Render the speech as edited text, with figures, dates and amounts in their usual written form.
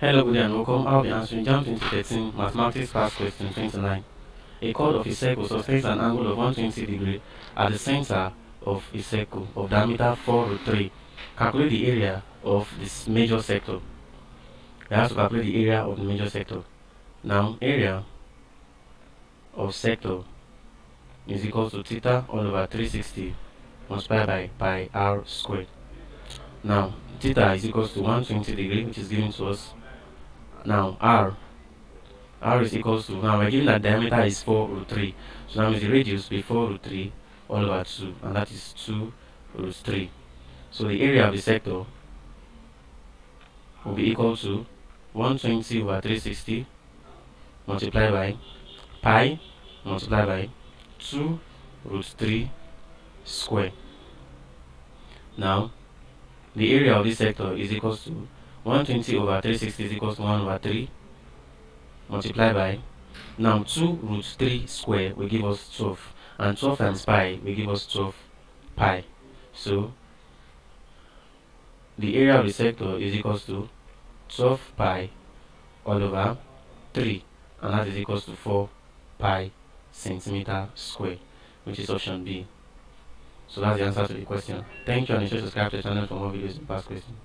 Hello, good day and welcome. I'll be answering JAMB 2013 Mathematics Past Question 29. A chord of a circle sustains an angle of 120 degrees at the center of a circle of diameter 4 root 3. Calculate the area of this major sector. We have to calculate the area of the major sector. Now, area of sector is equal to theta all over 360 multiplied by pi r squared. Now, theta is equal to 120 degrees, which is given to us. Now, r is equals to, now we're given that diameter is 4 root 3. So that means the radius will be 4 root 3 all over 2, and that is 2 root 3. So the area of the sector will be equal to 120 over 360 multiplied by pi multiplied by 2 root 3 square. Now, the area of this sector is equals to 120 over 360 is equals to 1 over 3 multiplied by, now 2 root 3 square will give us 12, and 12 times pi will give us 12 pi. So the area of the sector is equals to 12 pi all over 3, and that is equals to 4 pi centimeter square, which is option B. So that's the answer to the question. Thank you, and you should subscribe to the channel for more videos in past questions.